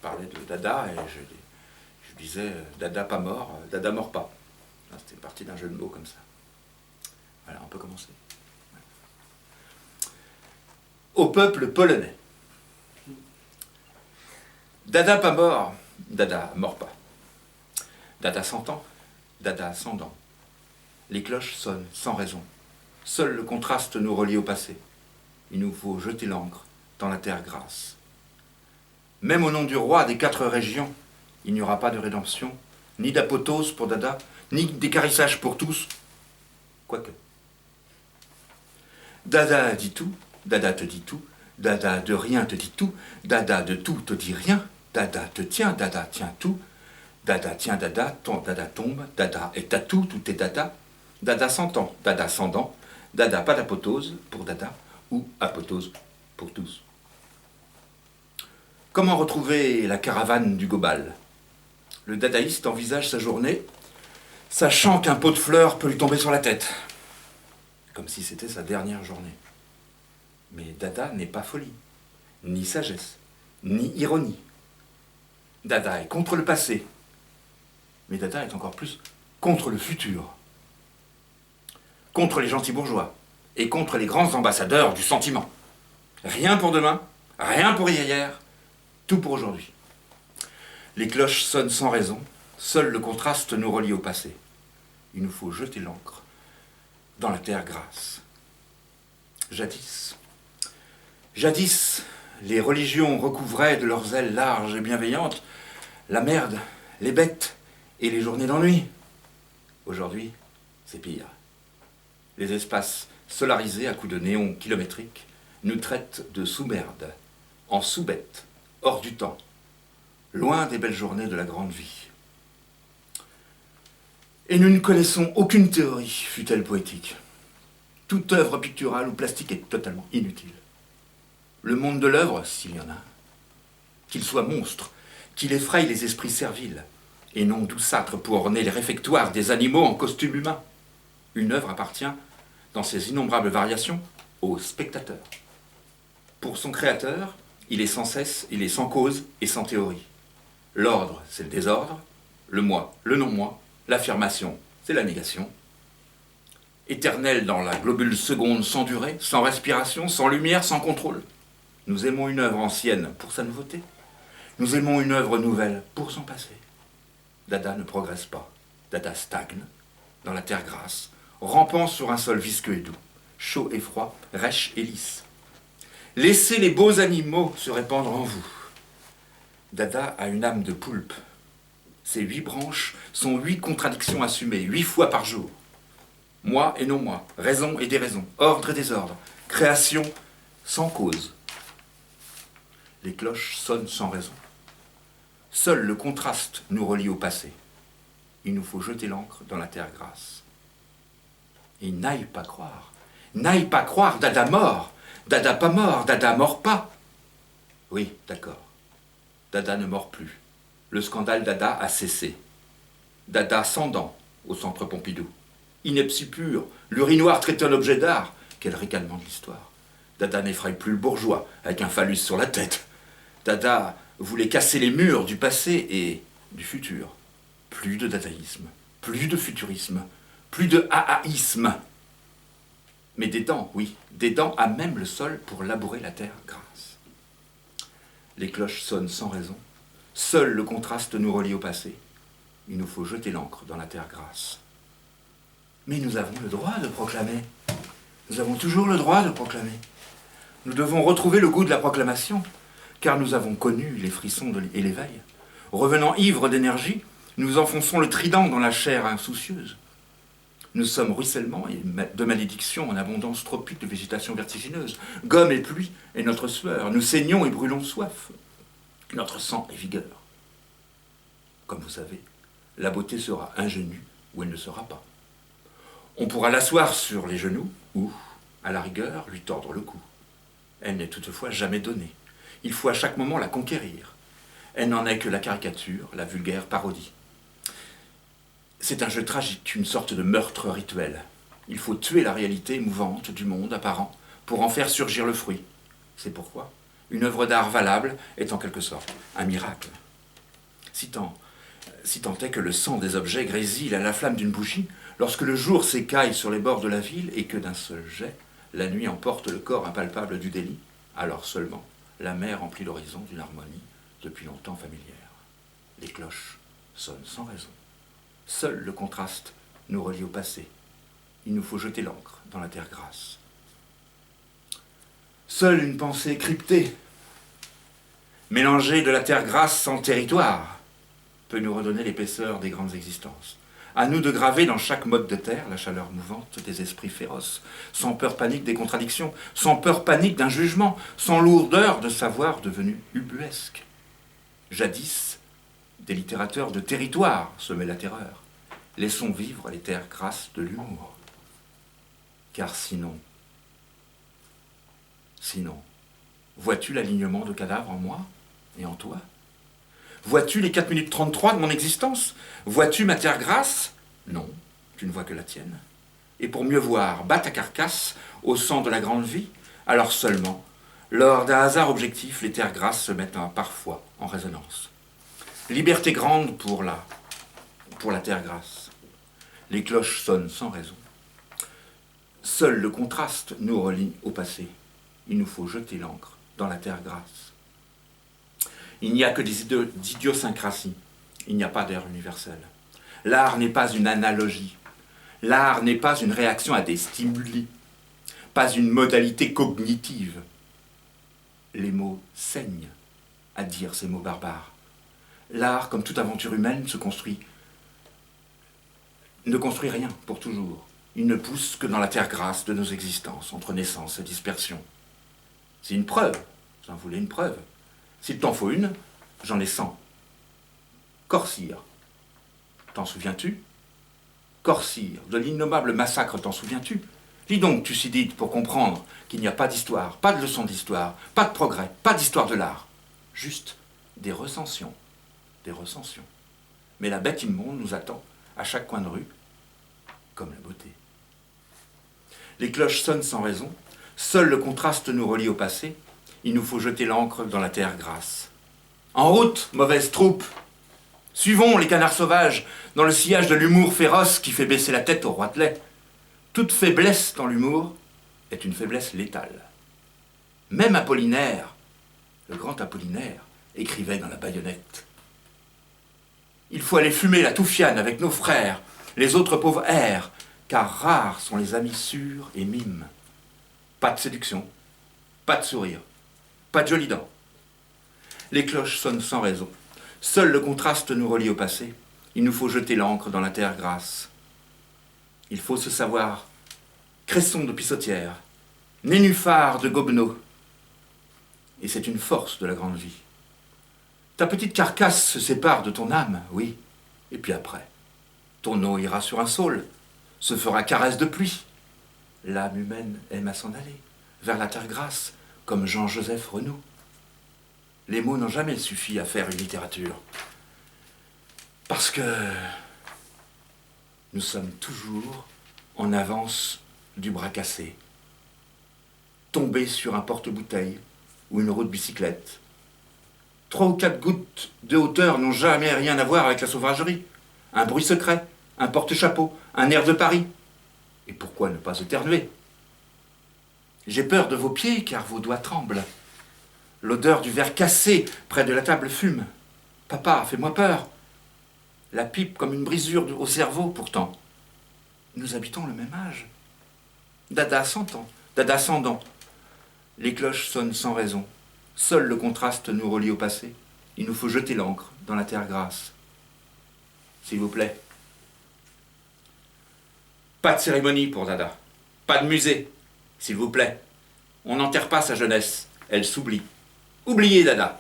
parlais de Dada et je disais Dada pas mort, Dada mort pas. C'était parti d'un jeu de mots comme ça. Voilà, on peut commencer. Au peuple polonais. Dada pas mort, Dada mort pas. Dada 100 ans, Dada 100 ans. Les cloches sonnent sans raison. Seul le contraste nous relie au passé. Il nous faut jeter l'encre dans la terre grasse. Même au nom du roi des 4 régions, il n'y aura pas de rédemption, ni d'apothéose pour Dada, ni d'écarissage pour tous, quoique. Dada dit tout, Dada te dit tout, Dada de rien te dit tout, Dada de tout te dit rien, Dada te tient, Dada tient tout, Dada tient Dada, ton Dada tombe, Dada est à tout, tout est Dada, Dada 100 ans, Dada 100 dents, Dada pas d'apothéose pour Dada, ou apothéose pour tous. Comment retrouver la caravane du Gobal? Le dadaïste envisage sa journée, sachant qu'un pot de fleurs peut lui tomber sur la tête, comme si c'était sa dernière journée. Mais Dada n'est pas folie, ni sagesse, ni ironie. Dada est contre le passé, mais Dada est encore plus contre le futur, contre les gentils bourgeois et contre les grands ambassadeurs du sentiment. Rien pour demain, rien pour hier, tout pour aujourd'hui. Les cloches sonnent sans raison, seul le contraste nous relie au passé. Il nous faut jeter l'encre dans la terre grasse. Jadis, les religions recouvraient de leurs ailes larges et bienveillantes la merde, les bêtes et les journées d'ennui. Aujourd'hui, c'est pire. Les espaces solarisés à coups de néon kilométriques nous traitent de sous-merde, en sous-bêtes, hors du temps, loin des belles journées de la grande vie. Et nous ne connaissons aucune théorie, fût-elle poétique. Toute œuvre picturale ou plastique est totalement inutile. Le monde de l'œuvre, s'il y en a, qu'il soit monstre, qu'il effraie les esprits serviles, et non douceâtre pour orner les réfectoires des animaux en costume humain. Une œuvre appartient, dans ses innombrables variations, au spectateur. Pour son créateur, il est sans cesse, il est sans cause et sans théorie. L'ordre, c'est le désordre, le moi, le non-moi, l'affirmation, c'est la négation. Éternel dans la globule seconde sans durée, sans respiration, sans lumière, sans contrôle. Nous aimons une œuvre ancienne pour sa nouveauté. Nous aimons une œuvre nouvelle pour son passé. Dada ne progresse pas. Dada stagne dans la terre grasse, rampant sur un sol visqueux et doux, chaud et froid, rêche et lisse. Laissez les beaux animaux se répandre en vous. Dada a une âme de poulpe. Ses 8 branches sont 8 contradictions assumées, 8 fois par jour. Moi et non moi, raison et déraison, ordre et désordre, création sans cause. Les cloches sonnent sans raison. Seul le contraste nous relie au passé. Il nous faut jeter l'encre dans la terre grasse. Et n'aille pas croire, Dada mort, Dada pas mort, Dada mort pas. Oui, d'accord. Dada ne mord plus. Le scandale Dada a cessé. Dada sans dents au centre Pompidou. Ineptie pure, l'urinoir traité un objet d'art. Quel ricanement de l'histoire. Dada n'effraie plus le bourgeois avec un phallus sur la tête. Dada voulait casser les murs du passé et du futur. Plus de dadaïsme, plus de futurisme, plus de hahaïsme. Mais des dents, oui, des dents à même le sol pour labourer la terre grasse. Les cloches sonnent sans raison. Seul le contraste nous relie au passé. Il nous faut jeter l'encre dans la terre grasse. Mais nous avons le droit de proclamer. Nous avons toujours le droit de proclamer. Nous devons retrouver le goût de la proclamation, car nous avons connu les frissons et l'éveil. Revenant ivres d'énergie, nous enfonçons le trident dans la chair insoucieuse. Nous sommes ruissellement et de malédiction en abondance tropique de végétation vertigineuse. Gomme et pluie est notre sueur. Nous saignons et brûlons soif. Notre sang est vigueur. Comme vous savez, la beauté sera ingénue ou elle ne sera pas. On pourra l'asseoir sur les genoux ou, à la rigueur, lui tordre le cou. Elle n'est toutefois jamais donnée. Il faut à chaque moment la conquérir. Elle n'en est que la caricature, la vulgaire parodie. C'est un jeu tragique, une sorte de meurtre rituel. Il faut tuer la réalité mouvante du monde apparent pour en faire surgir le fruit. C'est pourquoi une œuvre d'art valable est en quelque sorte un miracle. si tant est que le sang des objets grésille à la flamme d'une bougie, lorsque le jour s'écaille sur les bords de la ville et que d'un seul jet, la nuit emporte le corps impalpable du délit, alors seulement la mer remplit l'horizon d'une harmonie depuis longtemps familière. Les cloches sonnent sans raison. Seul le contraste nous relie au passé. Il nous faut jeter l'encre dans la terre grasse. Seule une pensée cryptée, mélangée de la terre grasse sans territoire, peut nous redonner l'épaisseur des grandes existences. À nous de graver dans chaque mode de terre la chaleur mouvante des esprits féroces, sans peur panique des contradictions, sans peur panique d'un jugement, sans lourdeur de savoir devenu ubuesque. Jadis, des littérateurs de territoire semaient la terreur. Laissons vivre les terres grasses de l'humour. Car sinon, vois-tu l'alignement de cadavres en moi et en toi? Vois-tu les 4 minutes 33 de mon existence? Vois-tu ma terre grasse? Non, tu ne vois que la tienne. Et pour mieux voir, bats ta carcasse au sang de la grande vie, alors seulement, lors d'un hasard objectif, les terres grasses se mettent parfois en résonance. Liberté grande pour la terre grasse. Les cloches sonnent sans raison. Seul le contraste nous relie au passé. Il nous faut jeter l'encre dans la terre grasse. Il n'y a que des idiosyncrasies. Il n'y a pas d'air universel. L'art n'est pas une analogie. L'art n'est pas une réaction à des stimuli. Pas une modalité cognitive. Les mots saignent à dire ces mots barbares. L'art, comme toute aventure humaine, ne construit rien pour toujours. Il ne pousse que dans la terre grasse de nos existences, entre naissance et dispersion. C'est une preuve. J'en voulais une preuve. S'il t'en faut une, j'en ai 100. Corcyre, t'en souviens-tu? Corcyre, de l'innommable massacre, t'en souviens-tu? Lis donc Thucydide pour comprendre qu'il n'y a pas d'histoire, pas de leçon d'histoire, pas de progrès, pas d'histoire de l'art. Juste des recensions. Des recensions. Mais la bête immonde nous attend à chaque coin de rue, comme la beauté. Les cloches sonnent sans raison. Seul le contraste nous relie au passé. Il nous faut jeter l'encre dans la terre grasse. En route, mauvaise troupe! Suivons les canards sauvages dans le sillage de l'humour féroce qui fait baisser la tête au roi de lait. Toute faiblesse dans l'humour est une faiblesse létale. Même Apollinaire, le grand Apollinaire, écrivait dans la baïonnette. Il faut aller fumer la touffiane avec nos frères, les autres pauvres airs, car rares sont les amis sûrs et mimes. Pas de séduction, pas de sourire, pas de jolies dents. Les cloches sonnent sans raison. Seul le contraste nous relie au passé. Il nous faut jeter l'encre dans la terre grasse. Il faut se savoir cresson de pissotière, nénuphar de gobenot. Et c'est une force de la grande vie. Ta petite carcasse se sépare de ton âme, oui. Et puis après, ton eau ira sur un saule, se fera caresse de pluie. L'âme humaine aime à s'en aller, vers la terre grasse, comme Jean-Joseph Renaud. Les mots n'ont jamais suffi à faire une littérature. Parce que nous sommes toujours en avance du bras cassé, tombés sur un porte-bouteille ou une roue de bicyclette. 3 ou 4 gouttes de hauteur n'ont jamais rien à voir avec la sauvagerie. Un bruit secret, un porte-chapeau, un air de Paris. Et pourquoi ne pas éternuer? J'ai peur de vos pieds car vos doigts tremblent. L'odeur du verre cassé près de la table fume. Papa, fais-moi peur. La pipe comme une brisure au cerveau, pourtant. Nous habitons le même âge. Dada 100 ans, Dada 100 dents. Les cloches sonnent sans raison. Seul le contraste nous relie au passé. Il nous faut jeter l'encre dans la terre grasse. S'il vous plaît. Pas de cérémonie pour Dada. Pas de musée. S'il vous plaît. On n'enterre pas sa jeunesse. Elle s'oublie. Oubliez Dada.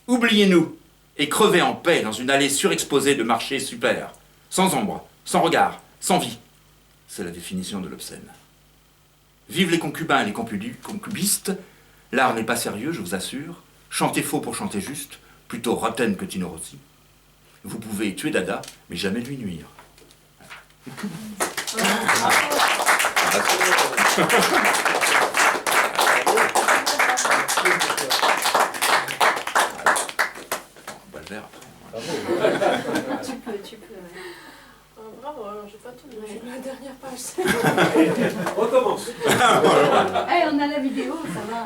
Oubliez-nous. Et crevez en paix dans une allée surexposée de marchés super. Sans ombre, sans regard, sans vie. C'est la définition de l'obscène. Vive les concubins et les concubistes. L'art n'est pas sérieux, je vous assure. Chantez faux pour chanter juste. Plutôt Rotten que Tino Rossi. Vous pouvez tuer Dada, mais jamais lui nuire. On va le faire après. Tu peux, ouais. Bravo, alors j'ai pas tout lu, j'ai lu la dernière page. Recommence. On a la vidéo, ça va.